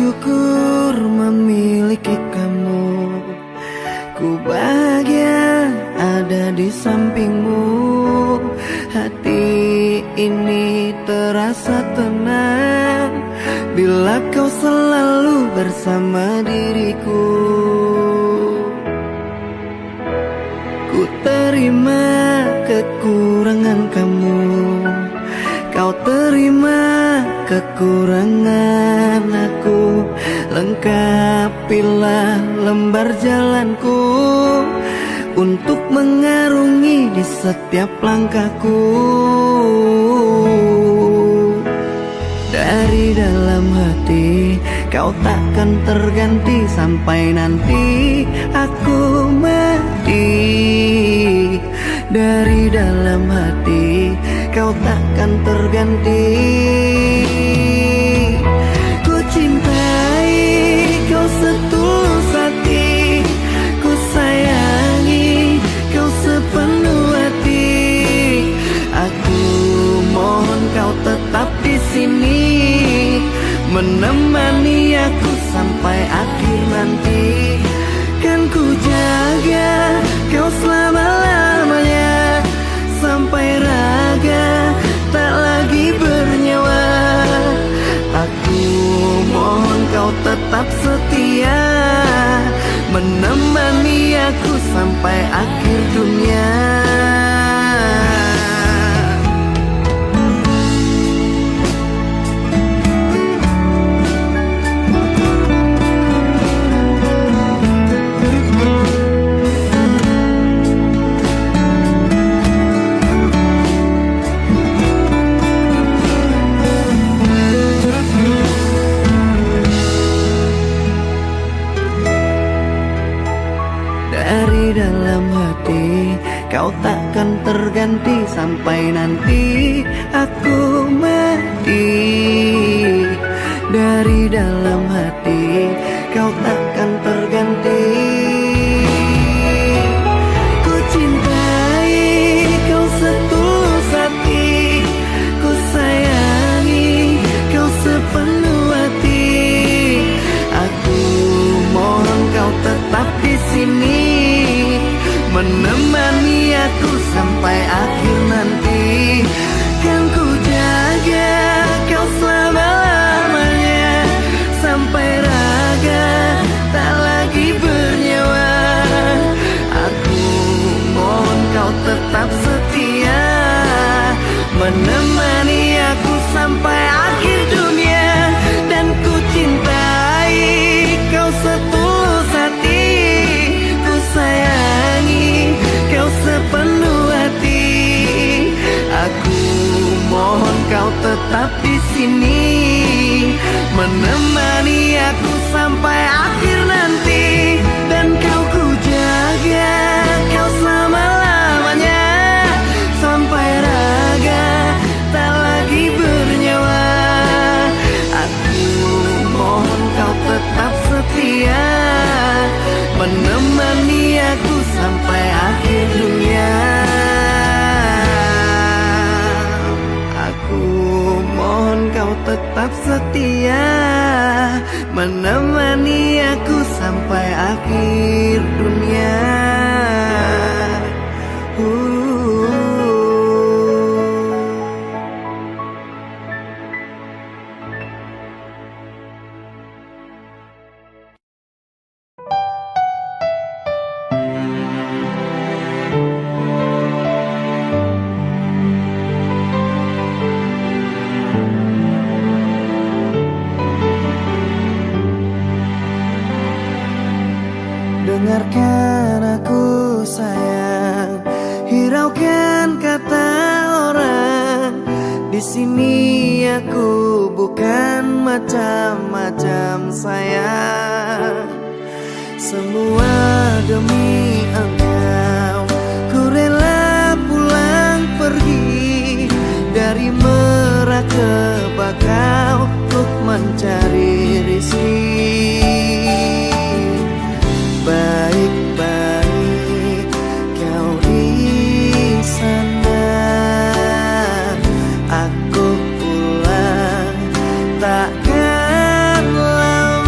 bersyukur memiliki kamu. Ku bahagia ada di sampingmu. Hati ini terasa tenang bila kau selalu bersama diriku. Ku terima kekurangan kamu, kau terima kekurangan aku. Lengkapilah lembar jalanku untuk mengarungi di setiap langkahku. Dari dalam hati kau takkan terganti sampai nanti aku mati. Dari dalam hati kau takkan terganti. Ku cintai kau setulus hati, ku sayangi kau sepenuh hati. Aku mohon kau tetap di sini, menemani aku sampai akhir nanti. Kan ku jaga kau selama-lamanya, sampai raga tak lagi bernyawa. Aku mohon kau tetap setia, menemani aku sampai akhir dunia. Dari dalam hati kau takkan terganti sampai nanti aku mati. Dari dalam hati kau takkan terganti. Ku cintai kau setulus hati, ku sayangi kau sepenuh hati. Aku mohon kau tetap di sini, menemani aku sampai akhir nanti. Kan ku jaga kau selama-lamanya, sampai raga tak lagi bernyawa. Aku mohon kau tetap setia, menemani aku sampai akhir dunia. Dan ku cintai kau setulus hati, ku sayangi kau sepenuh hati. Aku mohon kau tetap di sini, menemani aku sampai akhir nanti. Dan kau ku jaga kau selama-lamanya, sampai raga tak lagi bernyawa. Aku mohon kau tetap setia, menemani aku sampai akhir dunia. Aku mohon kau tetap setia, menemani aku sampai akhir dunia. Dengarkan aku sayang, hiraukan kata orang. Di sini aku bukan macam-macam sayang. Semua demi engkau, ku rela pulang pergi dari Merak ke Bakau untuk mencari rezeki. Baik-baik kau di sana, aku pulang takkan lama.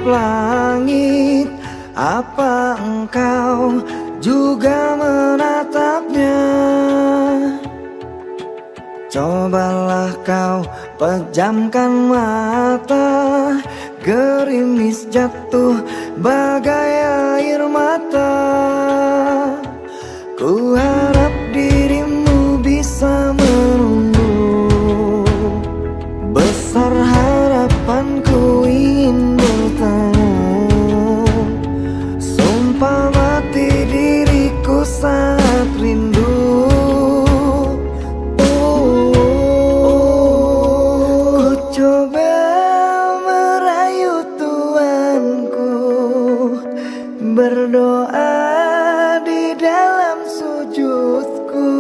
langit, apa engkau juga menatapnya? Cobalah kau pejamkan mata, gerimis jatuh bagai air mata. Ku harap dirimu bisa menunggu, besar harapanku ingin bertemu. Sumpah mati diriku sangat rindu. Berdoa di dalam sujudku,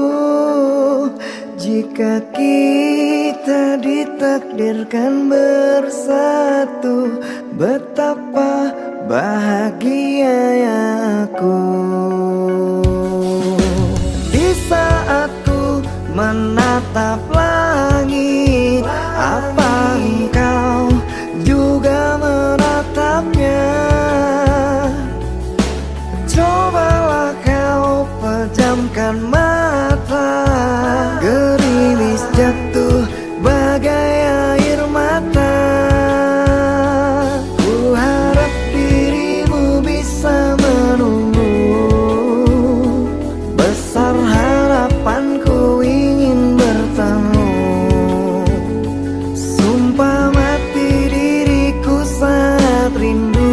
jika kita ditakdirkan bersatu, betapa bahagianya aku. Di saat ku menatap langit, apa engkau juga menatapnya? Cobalah kau pejamkan mata, gerimis jatuh bagai air mata. Ku harap dirimu bisa menunggu, besar harapanku ingin bertemu. Sumpah mati diriku sangat rindu.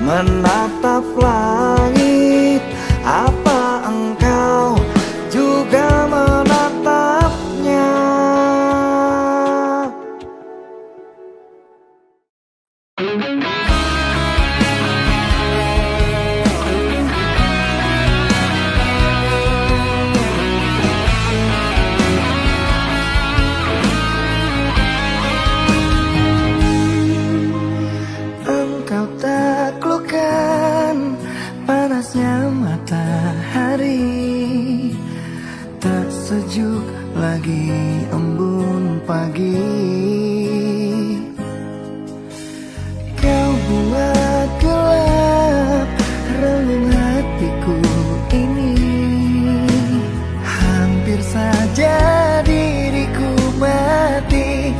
Menatap langit, apa engkau juga menatapnya? Engkau taklukkan panasnya matahari, tak sejuk lagi embun pagi. Kau buat gelap relung hatiku ini, hampir saja diriku mati.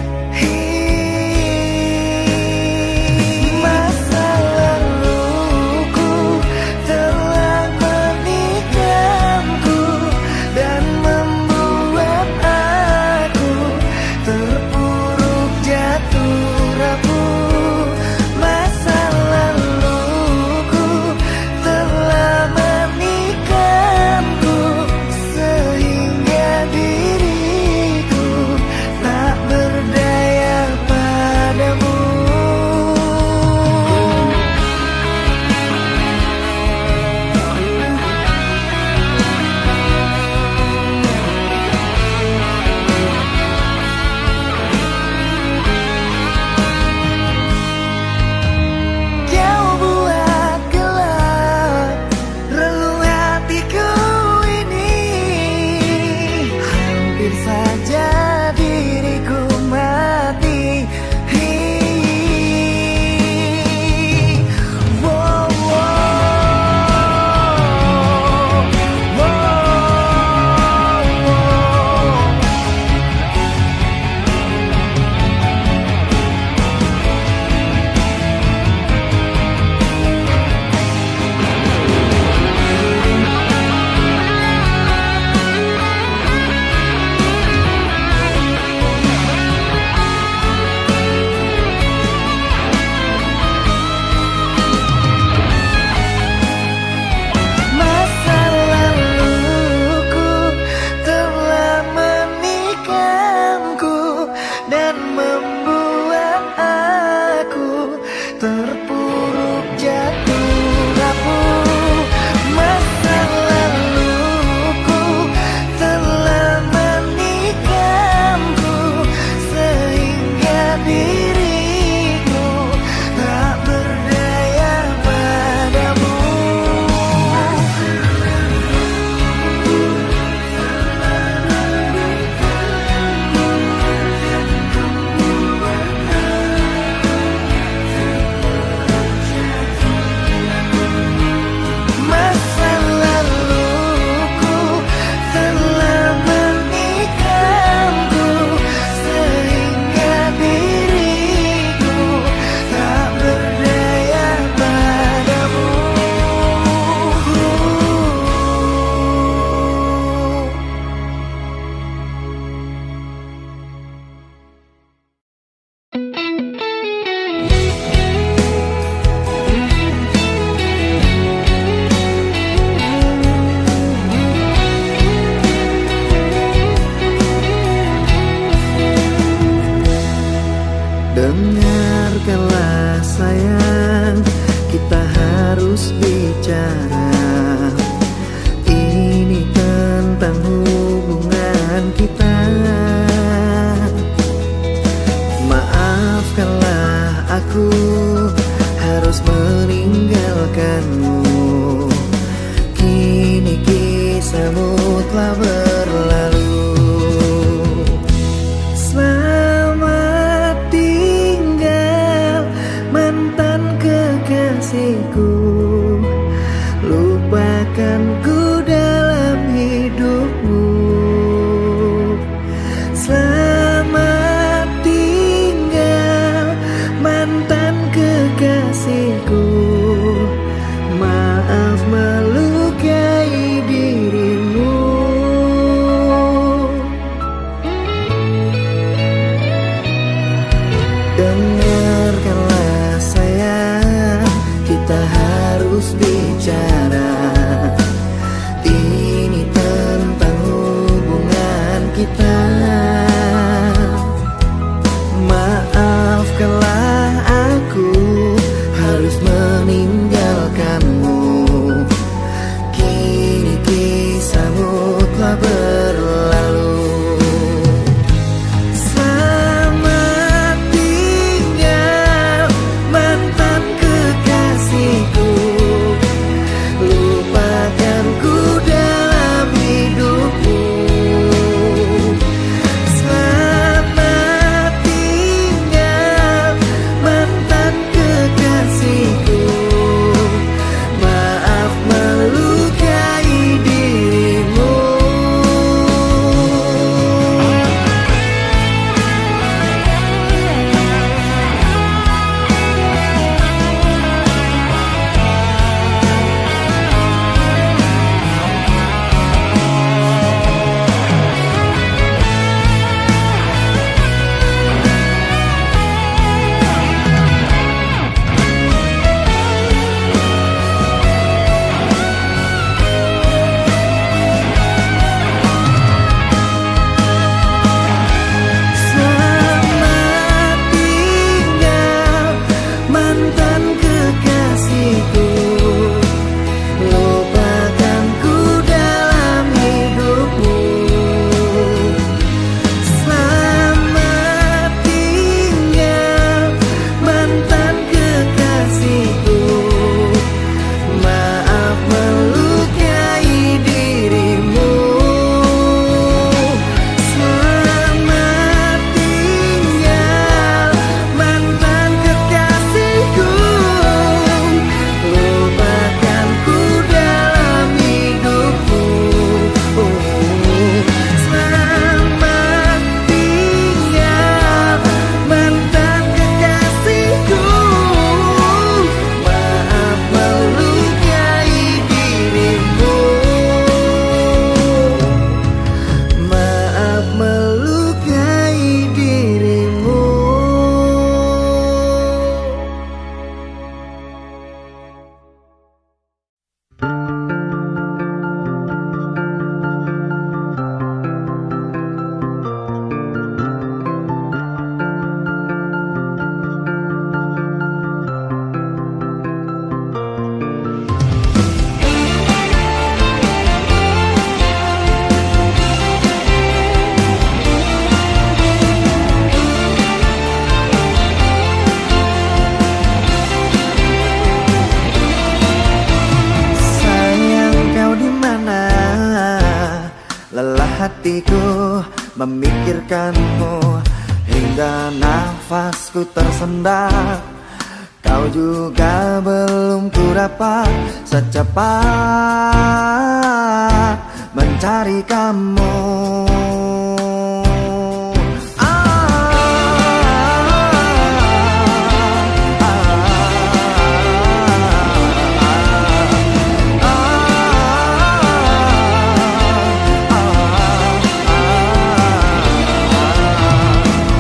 Masa laluku telah menikah hubungan kita. Maafkanlah aku harus meninggalkanmu. Kini kisahmu telah berlalu. Selamat tinggal mantan kekasihku. Lupakanku dalam hidupmu. Selamat tinggal mantan kekasihku. Maaf melukai dirimu. Dengarkanlah sayang, kita harus bicara. Ini tentang hubungan kita. Maafkanlah aku harus meninggalkanmu. Kini kisahmu telah berlalu. Selamat tinggal mantan kekasihku. Lupakanku dalam hidupmu. Selamat tinggal mantan kekasihku. Maaf melukai dirimu. Selamat tinggal mantan kekasihku. Lupakanku dalam hidupmu. Selamat tinggal mantan kekasihku. Maaf melukai dirimu. Selamat tinggal mantan kekasihku. Lupakanku dalam hidupmu. Selamat tinggal mantan kekasihku. Maaf melukai dirimu. Maaf melukai dirimu. Sayang, kau di mana? Lelah hatiku memikirkanmu hingga nafasku tersendat. Kau juga belum ku dapat secepat mencari kamu.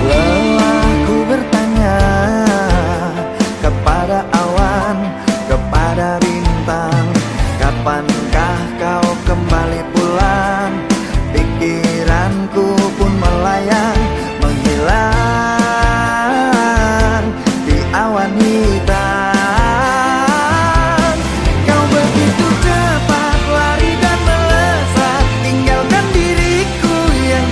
Lelahku bertanya kepada awan, kepada bintang, kapankah kau kembali pulang? Pikiranku pun melayang, menghilang di awan hitam. Kau begitu cepat lari dan melesat, tinggalkan diriku yang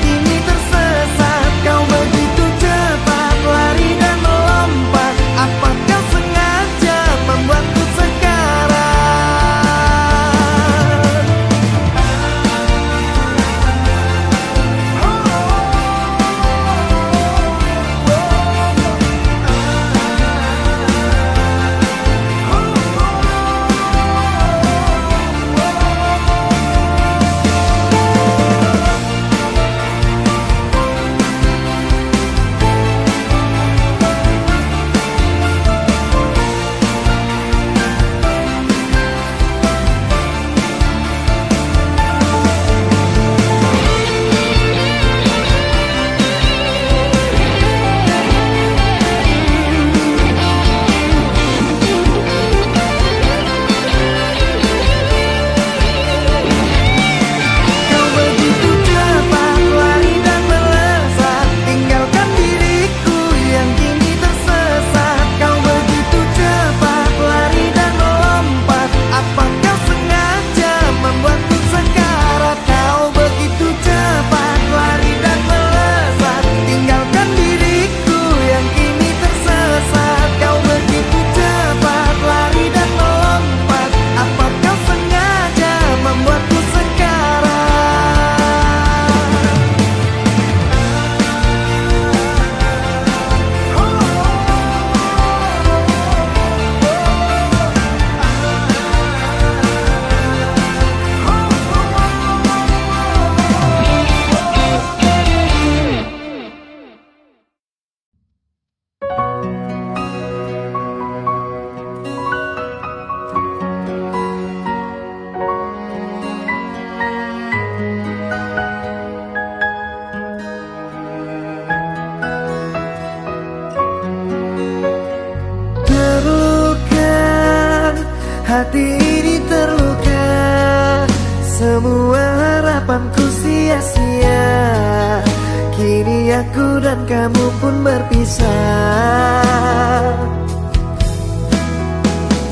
aku dan kamu pun berpisah.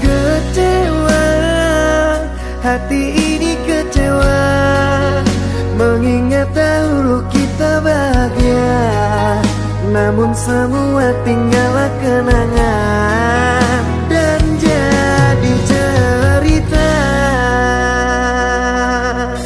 Kecewa, hati ini kecewa, mengingat dahulu kita bahagia. Namun semua tinggallah kenangan dan jadi cerita.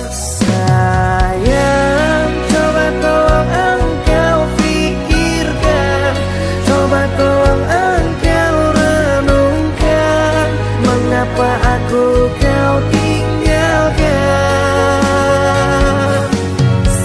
Sayang, coba tolong engkau pikirkan, coba tolong engkau renungkan, mengapa aku kau tinggalkan.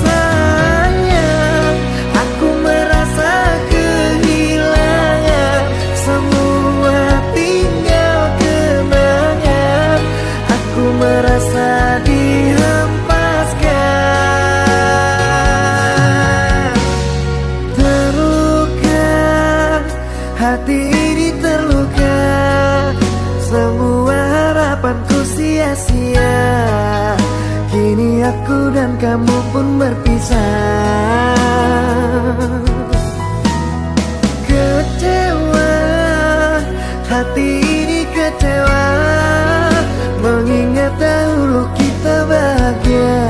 Sayang, aku merasa kehilangan, semua tinggal kenangan. Aku merasa dihempaskan. Terluka, hati ini terluka, semua harapanku sia-sia. Kini aku dan kamu pun berpisah. Kecewa, hati ini kecewa, mengingat dahulu kita bahagia.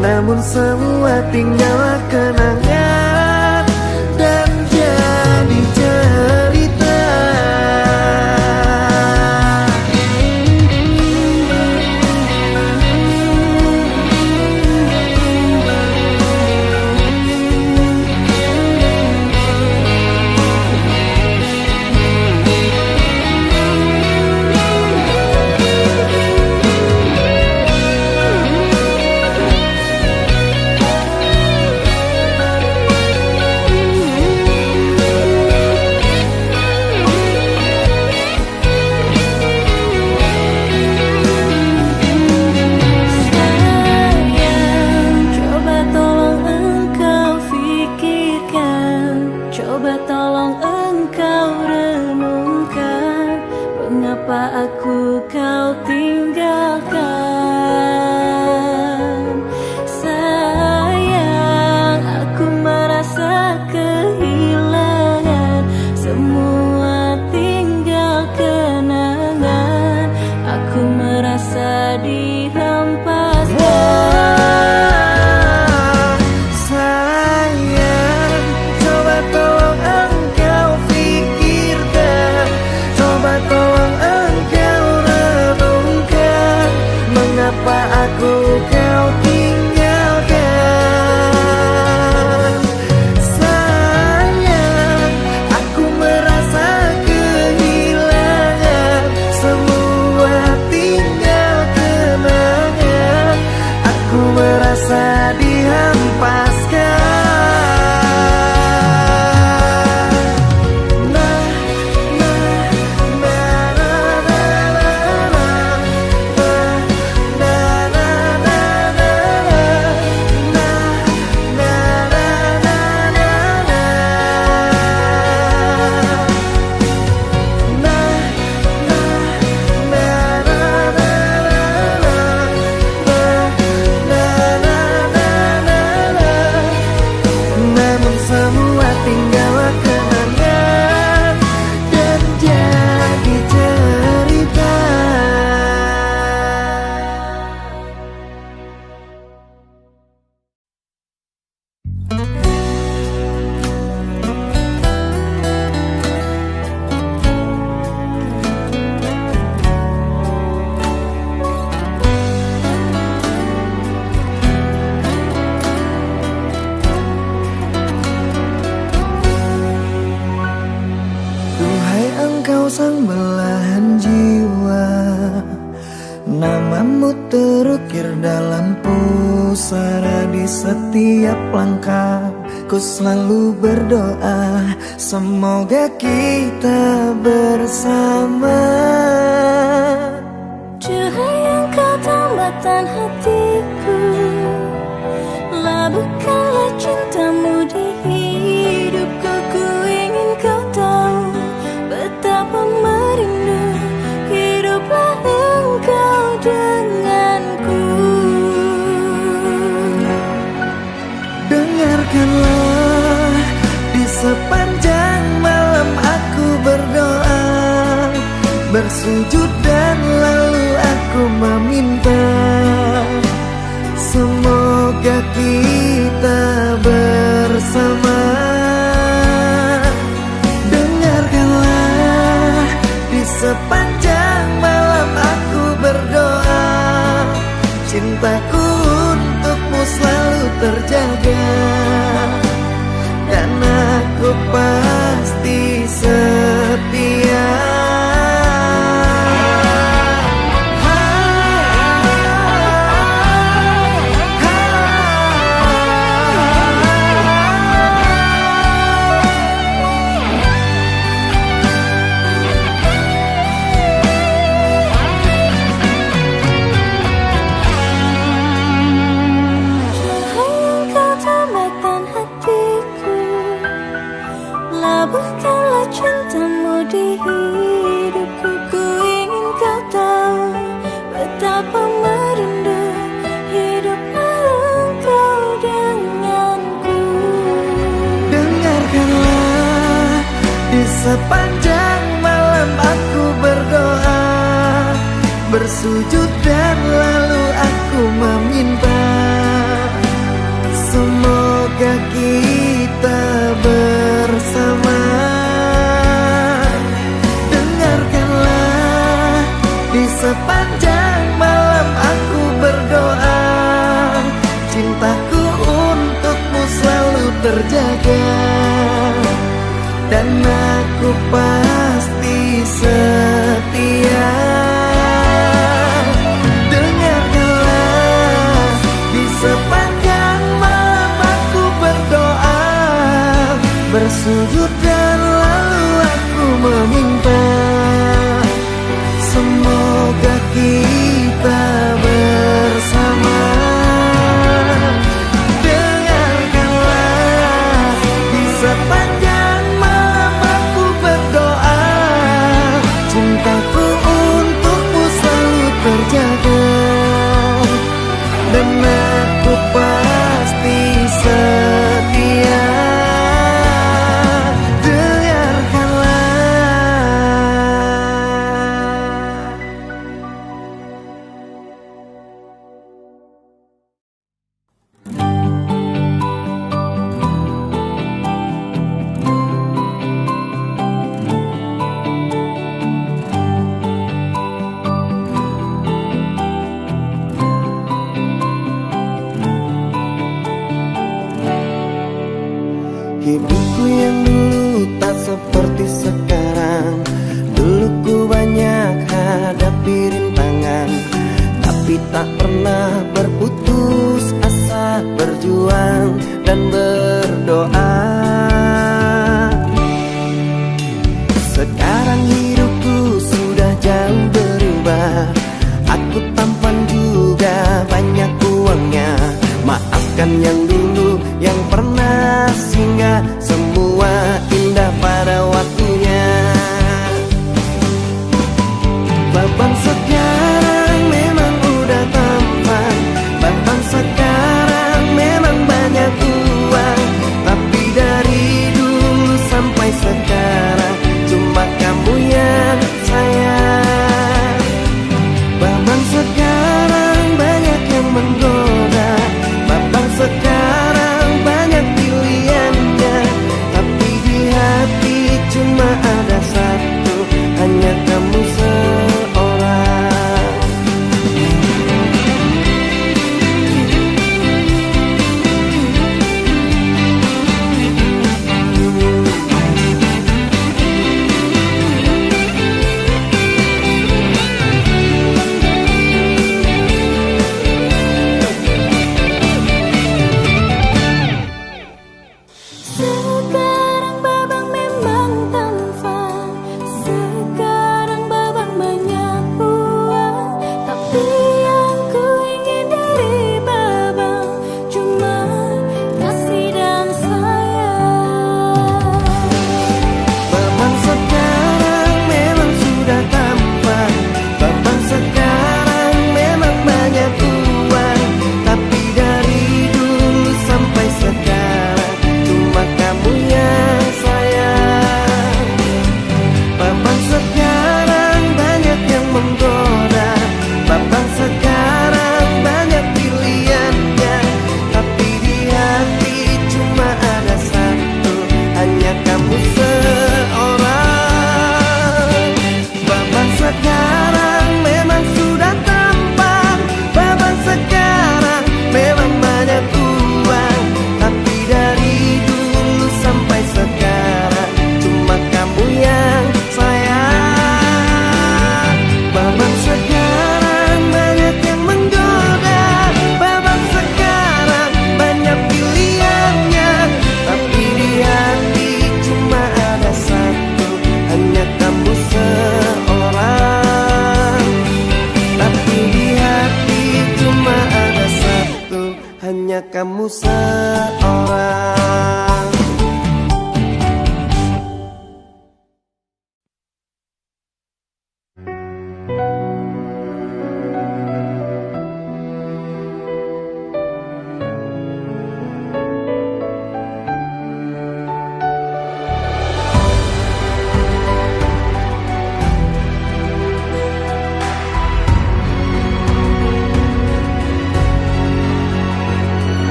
Namun semua tinggallah kenangan dan jadi cerita. Aku kau tinggalkan. Sayang, aku merasa kehilangan, semua tinggal kenangan. Aku merasa dihempaskan. Sayang, coba tolong engkau pikirkan, coba tolong mengapa aku kau tinggalkan. Sayang, aku merasa kehilangan, semua tinggal kenangan. Aku merasa dihempaskan. Sang belahan jiwa, namamu terukir dalam pusara. Di setiap langkah ku selalu berdoa, semoga kita bersama. Cahaya engkau tambatan hatiku, labuhkanlah cintamu di hidupku. Ku ingin kau tahu betapa merindu hiduplah engkau denganku. Dengarkanlah bersujud dan lalu aku meminta, semoga kita bersama. Dengarkanlah, di sepanjang malam aku berdoa, cintaku untukmu selalu terjaga, dan aku pasti setia. Labuhkanlah cintamu di hidupku. Ku ingin kau tahu betapa merindu hiduplah engkau denganku. Dengarkanlah, di sepanjang malam aku berdoa, bersujud dan lalu aku meminta, semoga kita bersama. Dengarkanlah, di sepanjang malam aku berdoa, cintaku untukmu selalu terjaga, dan aku pasti setia. Dengarkanlah, di sepanjang malam aku berdoa, bersujud dan lalu aku meminta, semoga kita bersama. Dengarkanlah, di sepanjang malam aku berdoa, cintaku untukmu selalu terjaga, dan aku pasti setia. Hidupku yang dulu tak seperti sekarang. Dulu ku banyak hadapi rintangan, tapi tak pernah berputus asa, berjuang dan berdoa. Sekarang hidupku sudah jauh berubah, aku tampan juga banyak uangnya. Maafkan yang dulu yang pernah singgah, semua indah pada waktunya. Babang sekarang memang udah tampan, babang sekarang memang banyak uang, tapi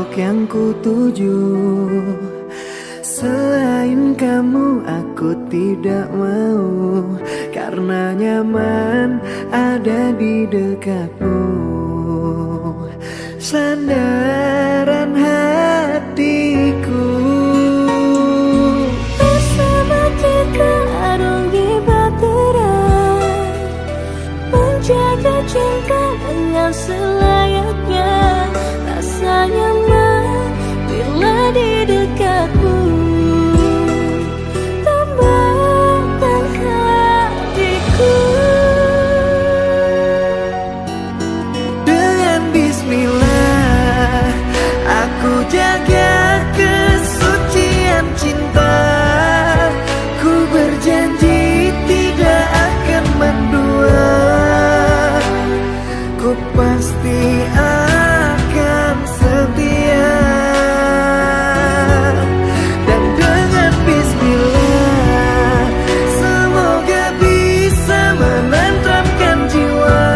pondok yang ku tuju. Selain kamu aku tidak mau, karena nyaman ada di dekatmu. Sandaran hatiku. Bersama kita arungi bahtera, menjaga cinta dengan selayaknya. Rasa nyaman bila di dekatmu. Tambahkan hatiku. Dengan bismillah aku jaga kesucian cinta. Ku berjanji tidak akan mendua. Ku pasti akan setia. Dan dengan bismillah semoga bisa menenteramkan jiwa.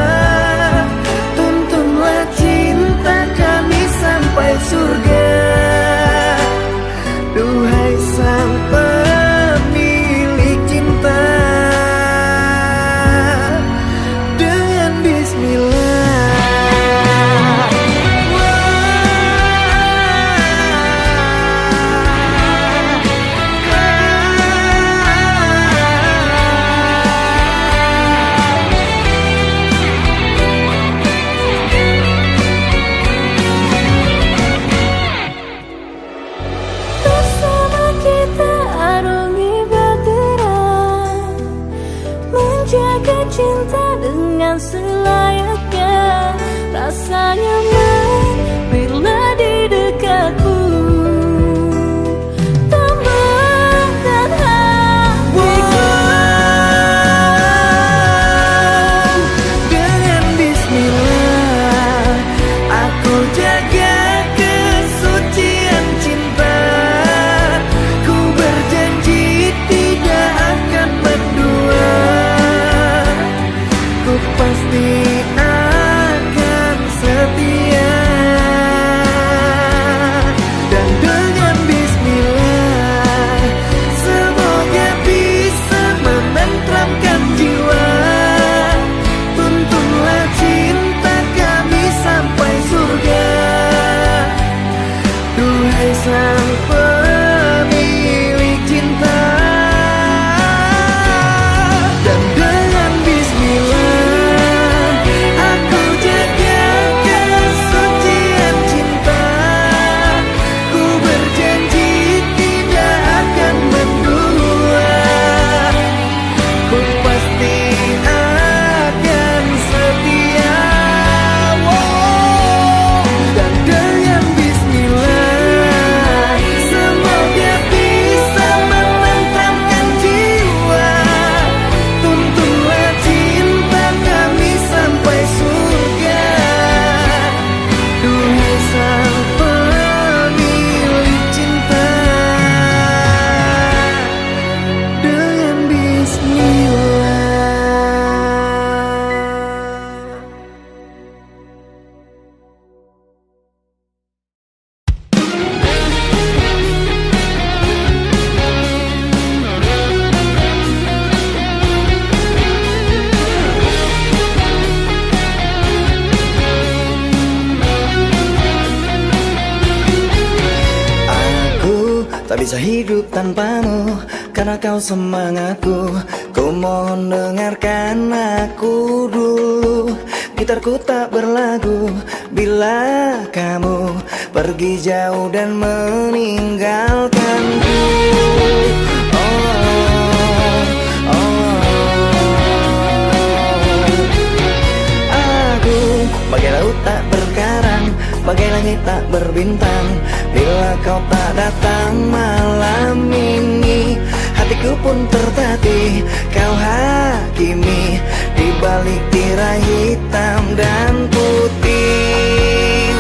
Tuntunlah cinta kami sampai surga. Duhai sang pemilik cinta. Dengan bismillah. Bersama kita arungi bahtera, menjaga cinta dengan selayaknya. Rasa nyaman bila di dekatmu. Tambahkan hatiku. Dengan bismillah aku jaga kesucian cinta. Ku berjanji tidak akan mendua. Ku pasti akan setia. Dan dengan bismillah semoga bisa menenteramkan jiwa. Tuntunlah cinta kami sampai surga. Duhai sang pemilik cinta. Dan dengan bismillah aku jaga kesucian cinta. Ku berjanji tidak akan mendua. Ku pasti akan setia. Dan dengan bismillah semoga bisa menenteramkan jiwa. Tuntunlah cinta kami sampai surga. Duhai sang pemilik cinta. Dengan bismillah. Aku tak bisa hidup tanpamu, karena kau semangatku. Ku mohon dengarkan aku dulu. Gitarku tak berlagu bila kamu pergi jauh dan meninggalkanku. Aku bagai laut tak berkarang, bagai langit tak berbintang. Bila kau tak datang malam ini, hatiku pun tertatih. Kau hakimi di balik tirai hitam dan putih.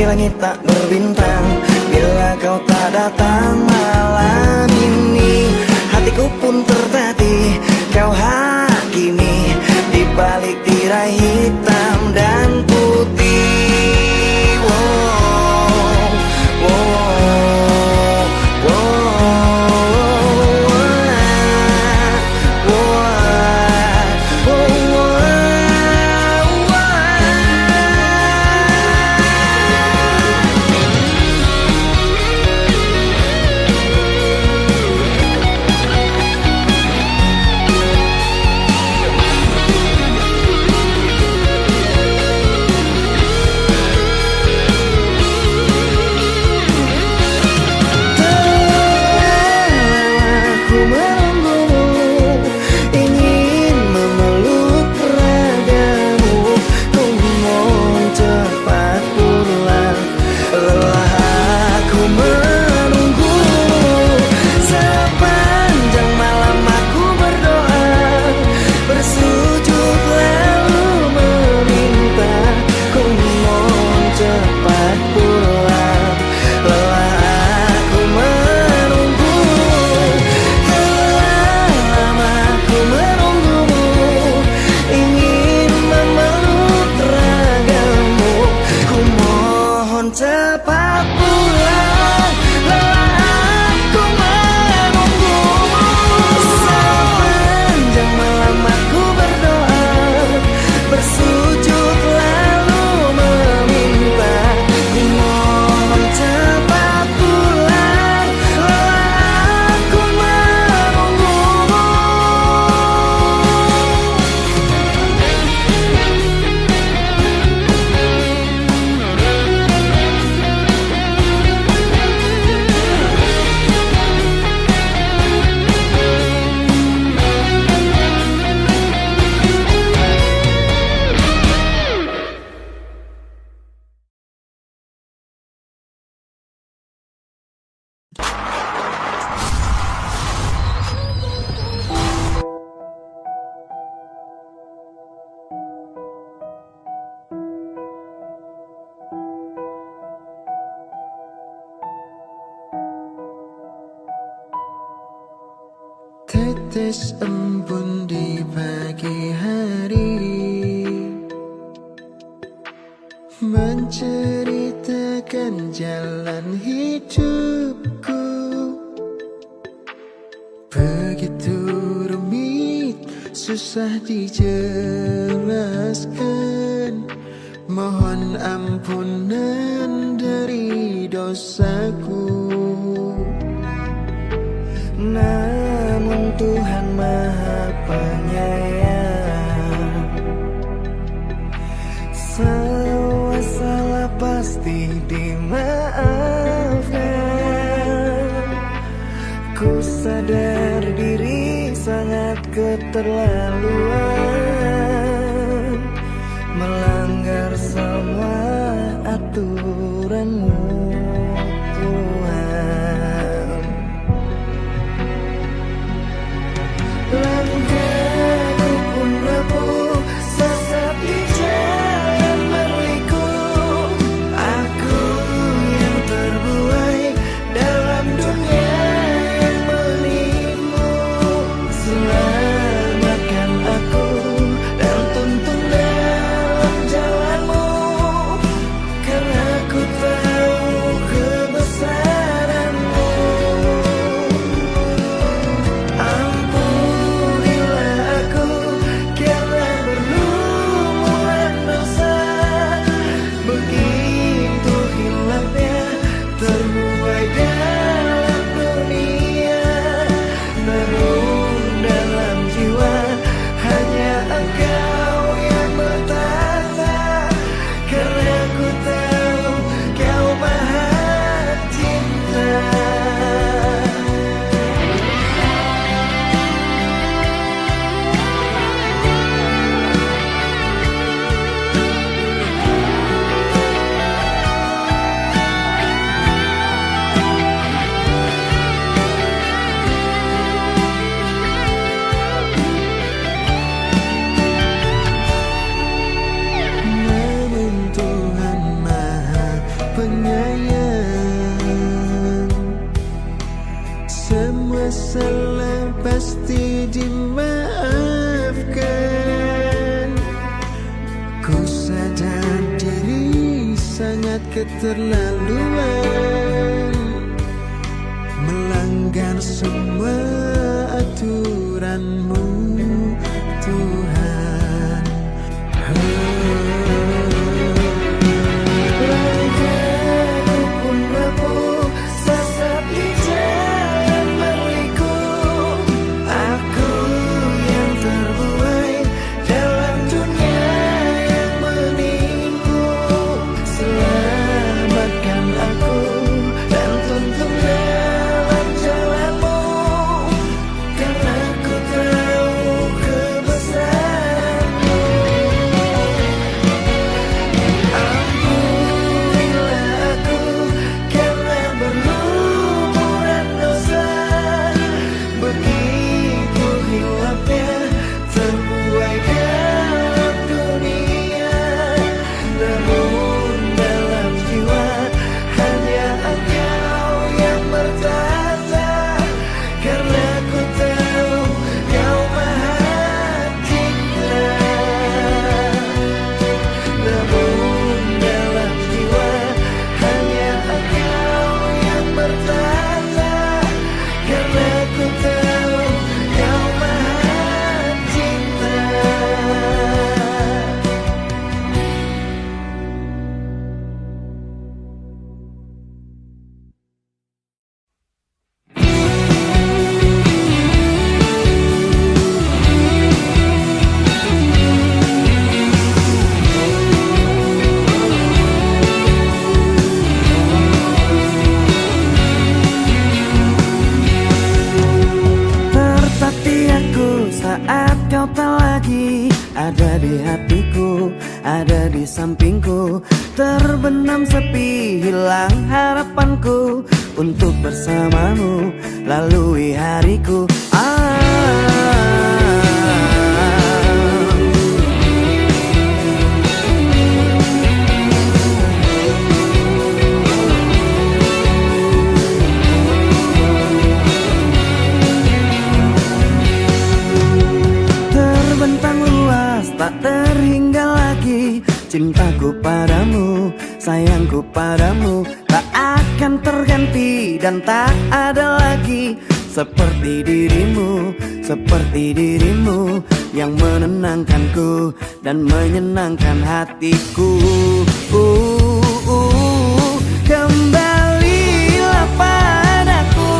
langit tak berbintang. Bila kau tak datang malam ini, hatiku pun tertatih kau hakimi di balik tirai hitam dan putih. Tetes embun di pagi hari menceritakan jalan hidupku. Begitu rumit, susah dijelaskan. Mohon ampunan dari dosaku. Namun Tuhan Maha Penyayang, salah pasti dimaafkan. Ku sadar diri sangat keterlaluan, melanggar semua aturan-Mu Tuhan. Langkahku pun rapuh, sesat di jalan berliku. Aku yang terbuai dalam dunia yang menipu. Selamatkan aku dan tuntun dalam jalan-Mu, karena aku keterlaluan, melanggar semua aturanmu Tuhan. Langkahku pun rapuh, sesat di jalan berliku. Aku yang terbuai dalam dunia yang menipu. Selamatkan aku dan tuntun dalam jalanmu, karena ku tahu kebesaranmu. Ampunilah aku karena berlumuran dosa, begitu hilapnya terbuai dalam dunia. Namun dalam jiwa hanya Engkau yang bertata, karena ku tahu Kau Maha Cinta. Namun dalam jiwa hanya Engkau yang bertata, karena ku tahu Kau Maha Cinta. Tertatih aku saat kau tak lagi ada di hatiku, ada di sampingku. Terbenam sepi, hilang harapanku untuk bersamamu lalui hariku. Terbentang luas, tak terhingga lagi cintaku padamu, sayangku padamu. Tak akan terganti dan tak ada lagi seperti dirimu yang menenangkanku dan menyenangkan hatiku. Kembalilah padaku,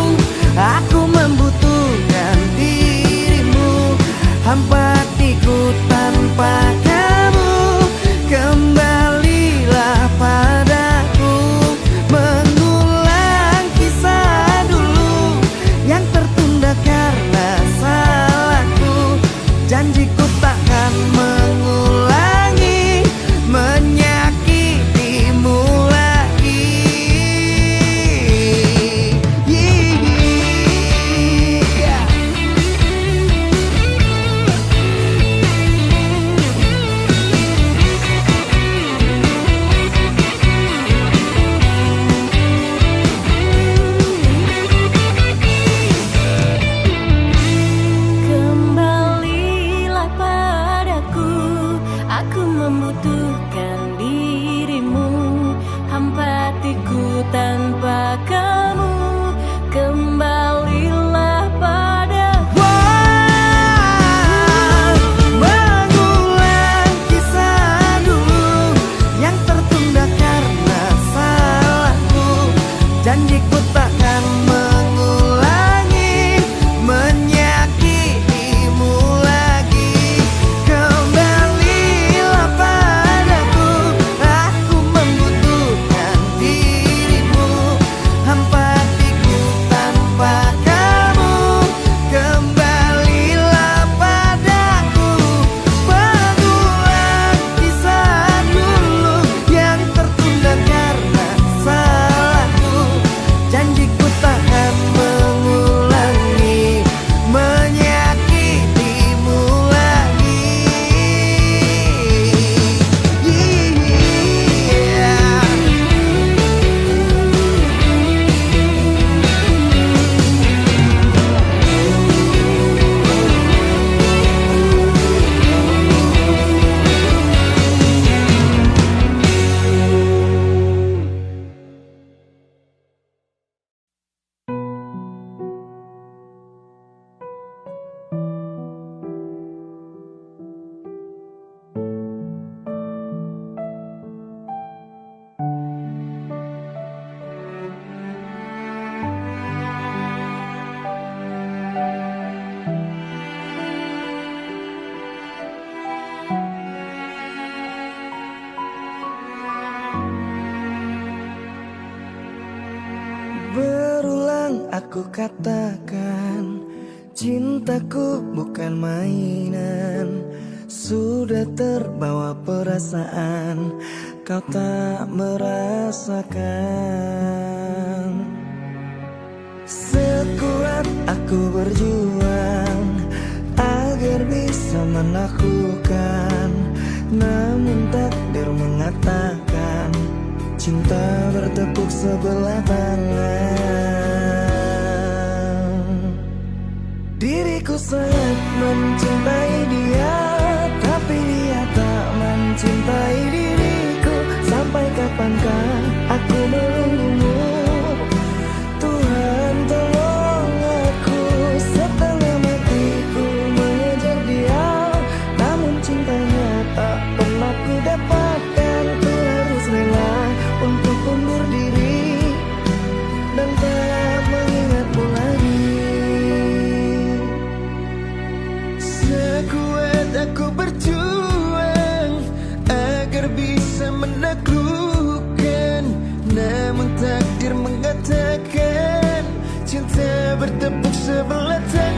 aku membutuhkan dirimu. Hampa hatiku tanpa kamu. Kembalilah padaku, mengulang kisah dulu yang tertunda karena salahku. Janjiku takkan mengulangi menyakitimu lagi. Kembalilah katakan cintaku bukan mainan. Sudah terbawa perasaan, kau tak merasakan. Sekuat aku berjuang agar bisa menaklukkan, namun takdir mengatakan cinta bertepuk sebelah tangan. Diriku sangat mencintai dia, tapi dia tak mencintai diriku. Sampai kapankah aku menunggumu? Tuhan tolong aku, setengah matiku mengejar dia, namun cintanya tak pernah ku dapatkan. Ku harus rela untuk undur diri dan tak mengingatmu lagi. Sekuat aku berjuang agar bisa menaklukkan, namun takdir mengatakan cinta bertepuk sebelah tangan.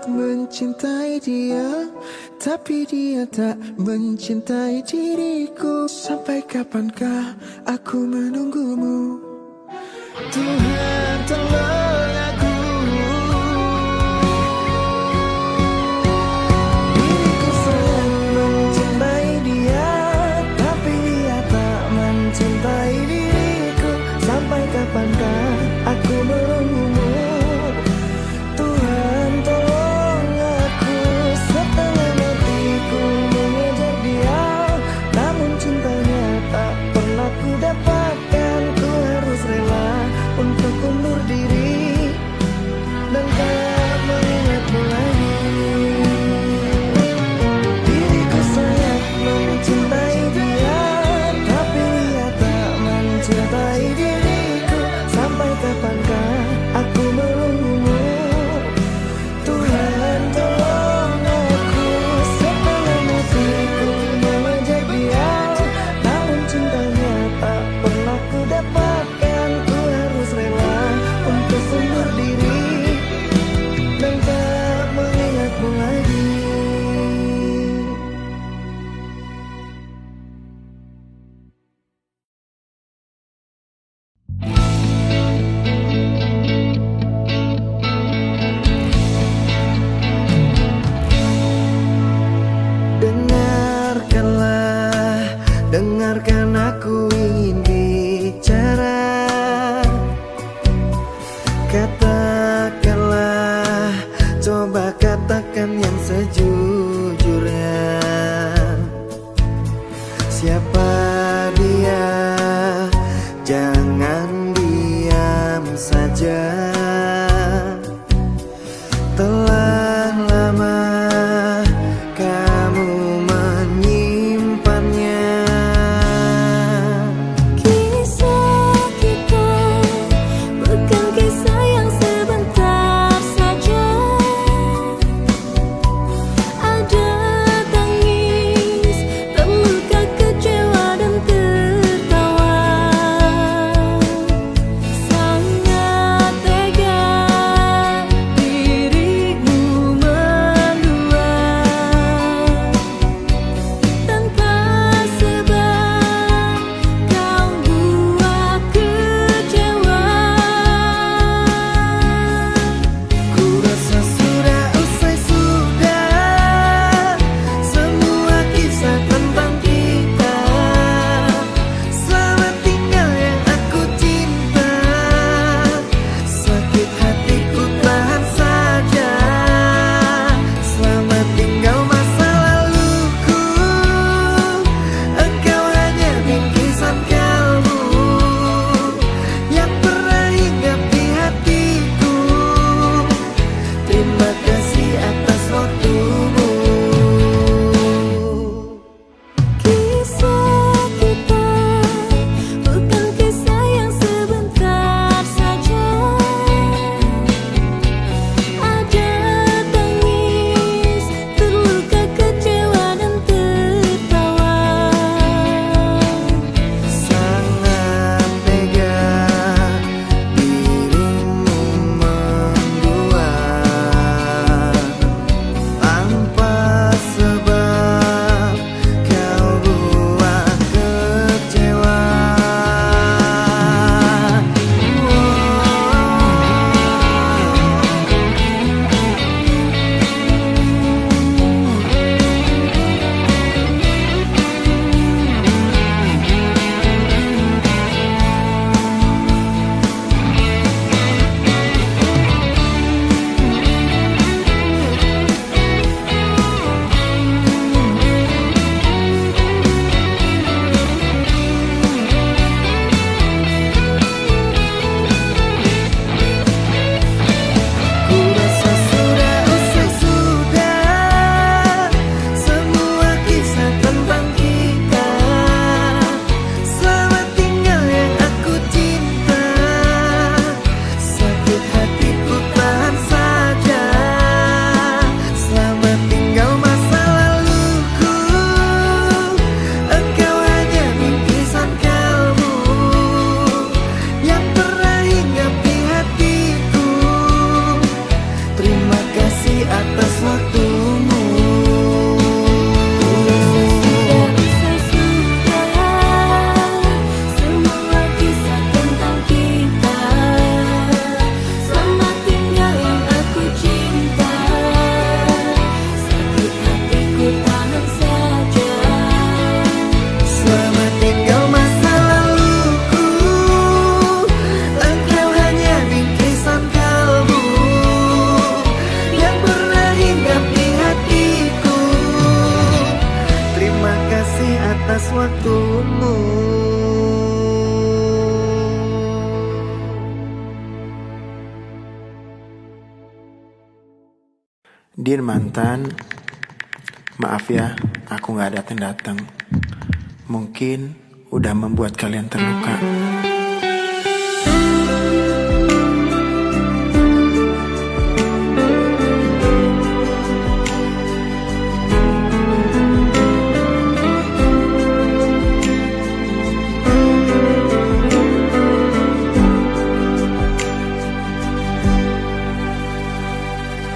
Mencintai dia, tapi dia tak mencintai diriku. Sampai kapankah aku menunggumu? Tuhan tolong aku. Diriku sangat mencintai dia, tapi dia tak mencintai diriku. Sampai kapankah aku menunggumu? Dengarkan aku ingin bicara. Katakanlah, coba katakan yang sejujurnya. Siapa dia? Jangan diam saja. Telah lama kamu menyimpannya. Kisah kita bukan kisah yang sebentar saja. Ada tangis, terluka, kecewa dan tertawa. Sangat tega dirimu atas waktumu. Sudah bisa sudah semua kisah tentang kita. Selamat tinggal yang aku cinta. Sakit hatiku tahan saja. Selamat tinggal masa laluku, engkau hanya bingkisan kalbu yang pernah hinggap di hatiku. Terima kasih atas waktumu. Dear mantan, maaf ya, aku gak datang-datang. Mungkin udah membuat kalian terluka.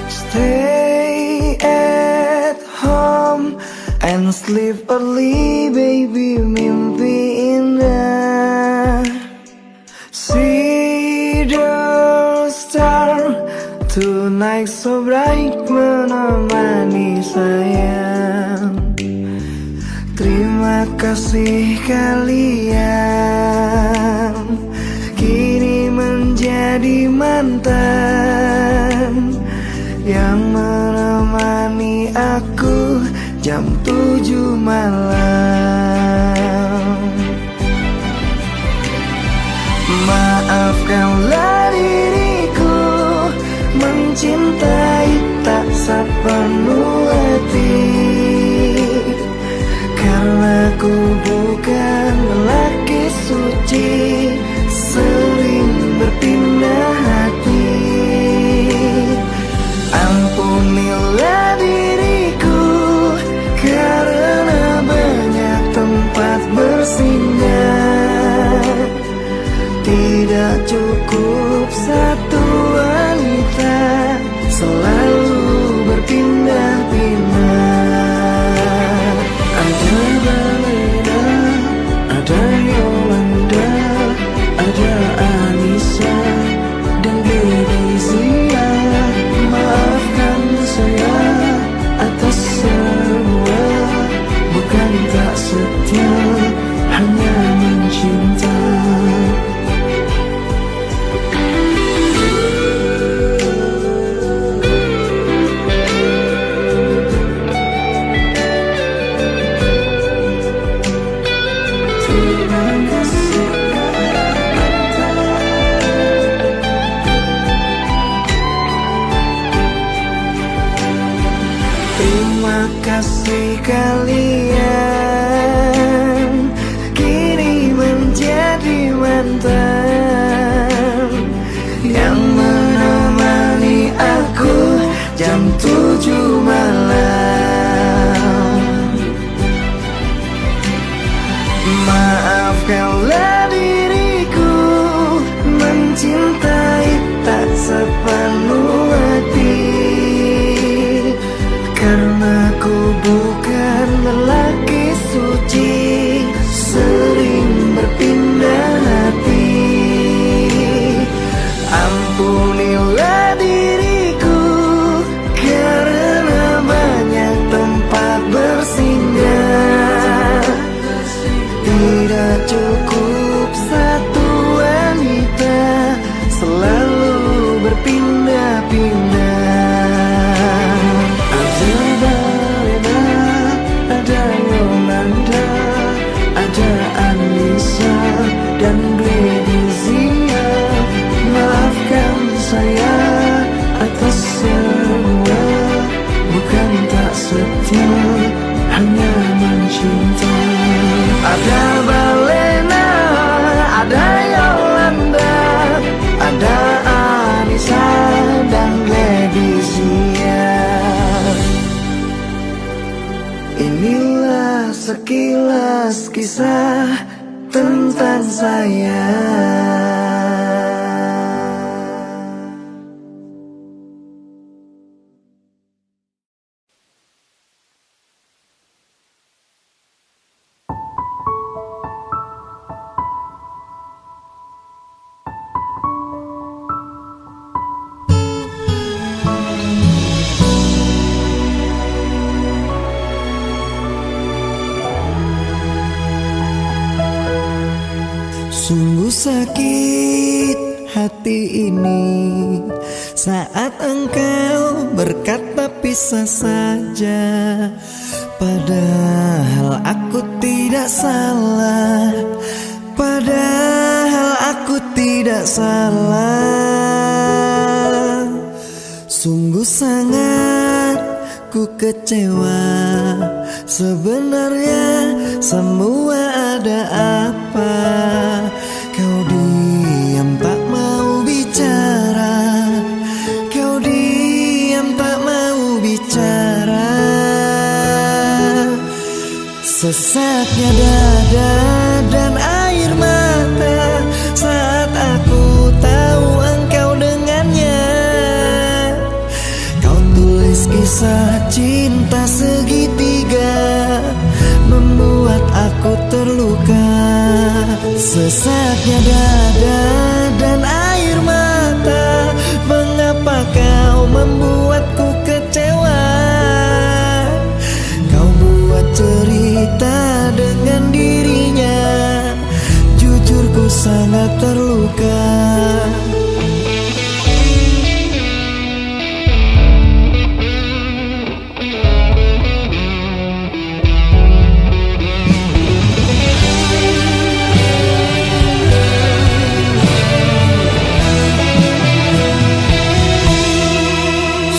Stay at home and sleep early, baby, mimpi indah. See the star tonight so bright, menemani sayang. Terima kasih kalian kini menjadi mantan yang menemani aku jam 7 malam. Maafkanlah diriku mencintai tak sepenuh hati, karena ku bukan lelaki suci, sering berpindah hati. Ampunilah diriku karena banyak tempat bersinggah. Tidak cukup satu wanita, selalu berpindah-pindah. Ada Balena, ada Yolanda, ada Anissa dan Gleizia. Maafkan saya atas semua, bukan tak setia, hanya mencinta. Terima kasih. Terima kasih kalian kini menjadi mantan yang menemani aku jam 7 malam. Maafkanlah diriku mencintai tak sepenuh hati, karena ku bukan lelaki suci, sering berpindah hati. Ampunilah diriku karena banyak tempat bersinggah. Tidak cukup satu wanita, selalu berpindah-pindah. Ada Balena, ada Yolanda, ada Anissa dan Gleizia. Maafkan saya atas semua, bukan tak setia, hanya mencinta. Ada Balena, ada Yolanda, ada Anissa dan Gleizia. Inilah sekilas kisah tentang saya. sakit hati ini saat engkau berkata pisah saja. Padahal aku tidak salah, padahal aku tidak salah. Sungguh sangat ku kecewa, sebenarnya semua ada apa? Kau diam tak mau bicara, kau diam tak mau bicara. Sesaknya dada dan air mata saat aku tahu engkau dengannya. Kau tulis kisah cinta segitiga, membuat aku terluka. Sesaknya dada dan air mata, mengapa kau membuatku kecewa? Kau buat cerita dengan dirinya, jujur ku sangat terluka.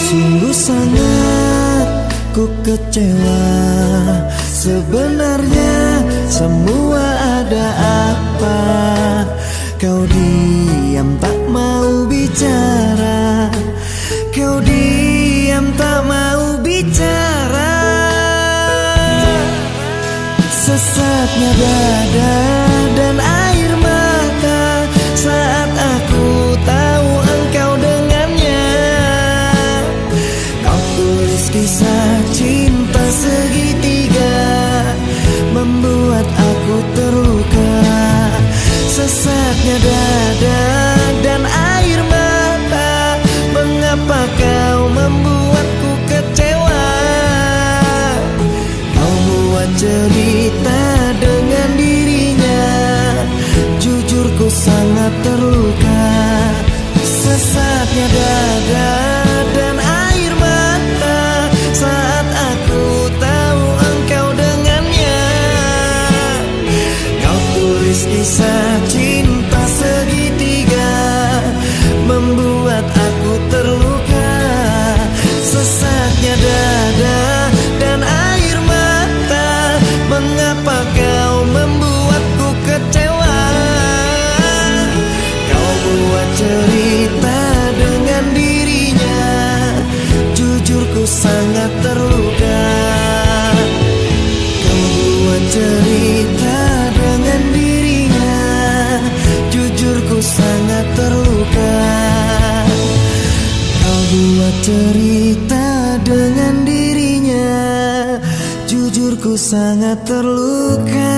Sungguh sangat ku kecewa, sebenarnya semua ada apa? Kau diam tak mau bicara, kau diam tak mau bicara. Sesaknya dada dan air mata saat aku tahu engkau dengannya. Kau tulis kisah cinta segitiga, membuat aku terluka. Sesaknya dada dan air mata, mengapa kau membuatku kecewa? Kau buat cerita dengan dirinya, jujur ku sangat terluka. Sesaknya dada dan air mata saat aku tahu engkau dengannya. Kau tulis kisah cinta segitiga, membuat aku terluka. Sesaknya dada dan air mata, mengapa kau membuatku kecewa? Kau buat cerita dengan dirinya, jujur ku sangat terluka. Kau buat cerita dengan dirinya, jujur ku sangat terluka. Kau buat cerita dengan dirinya, jujur ku sangat terluka.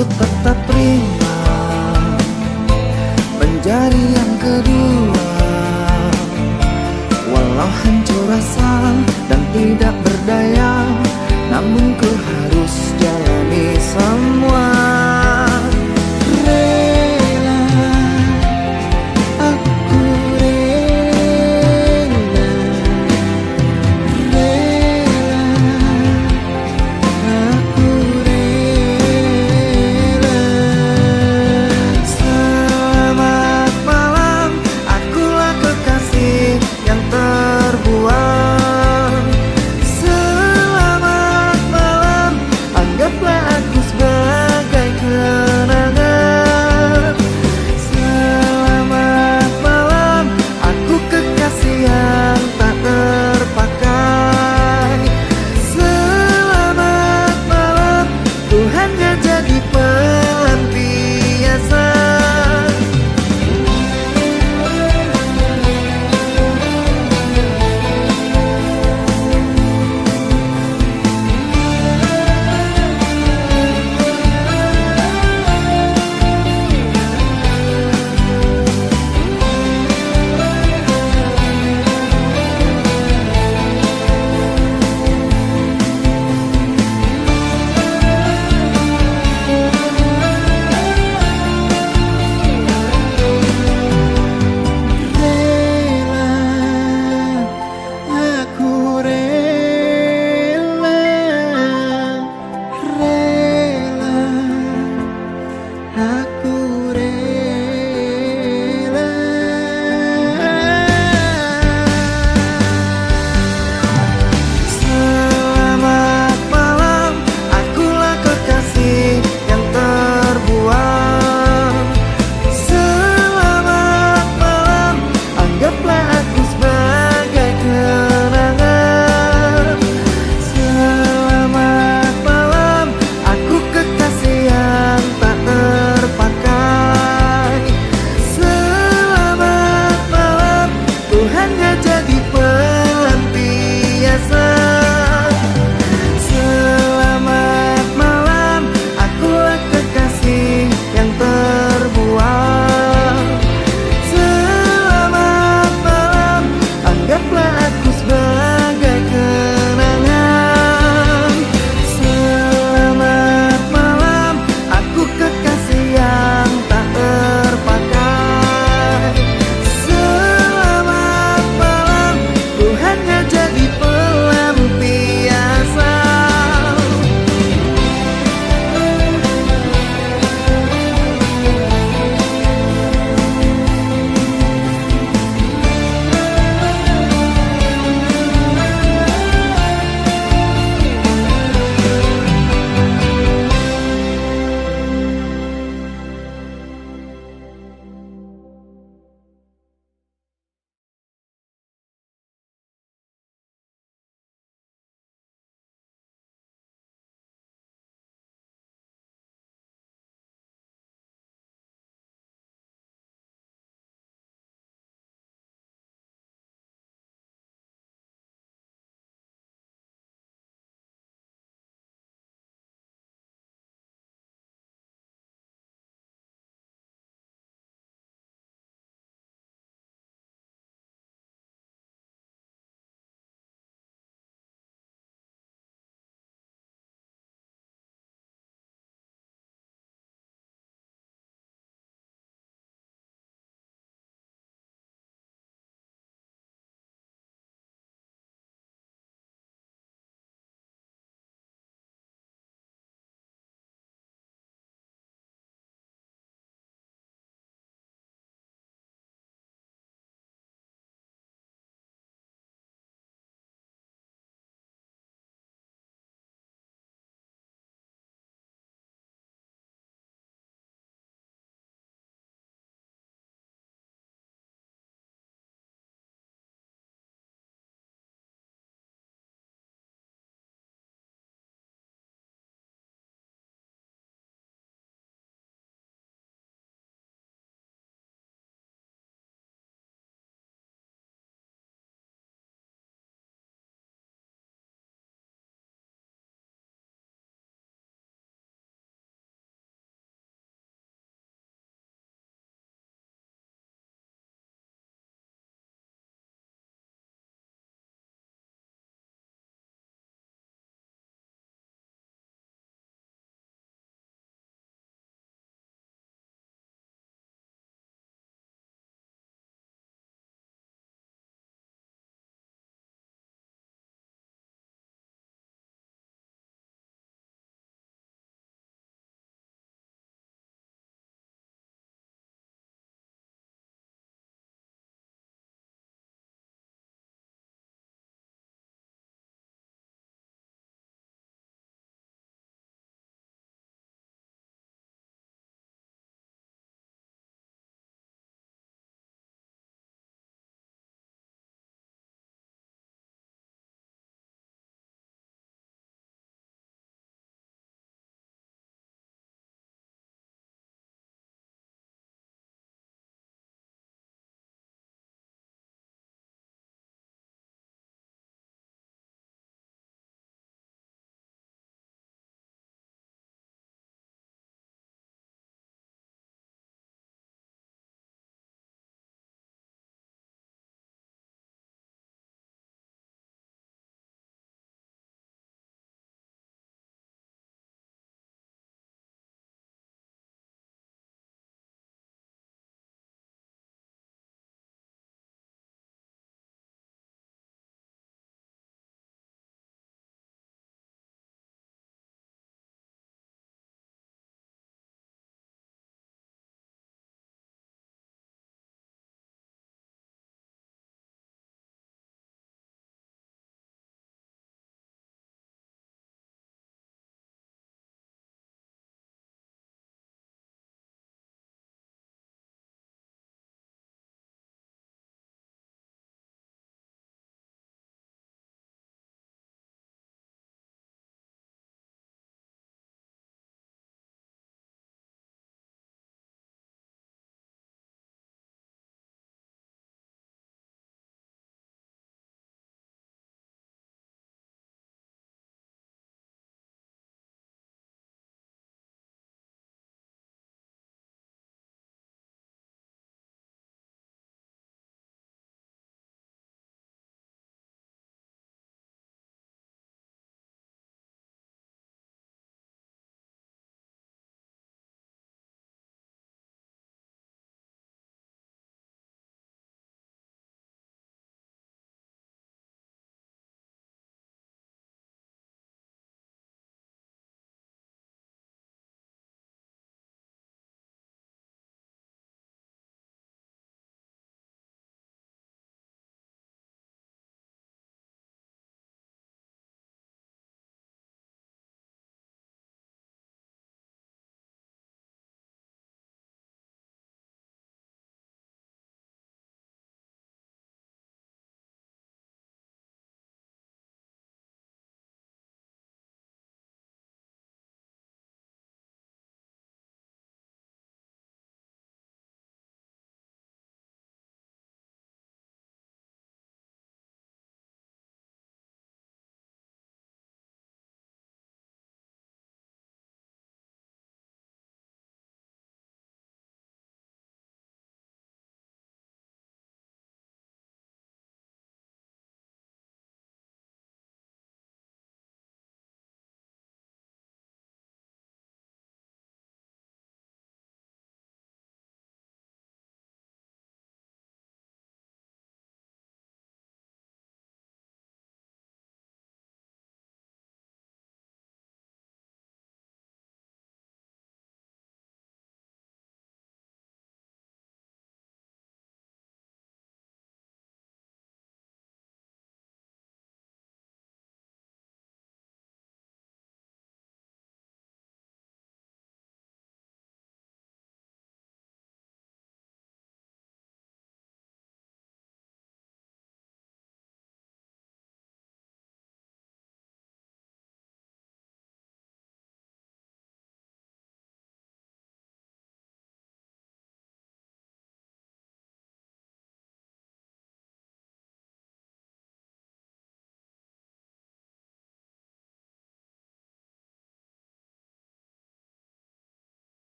aku tetap terima menjadi yang kedua. Walau hancur rasa dan tidak berdaya, namun ku harus jalani semua. Rela, aku rela, rela, aku rela. Selamat malam, akulah kekasih yang terbuang. Selamat malam, anggaplah aku sebagai kenangan. Selamat malam, aku kekasih yang tak terpakai. Selamat malam, ku hanya jadi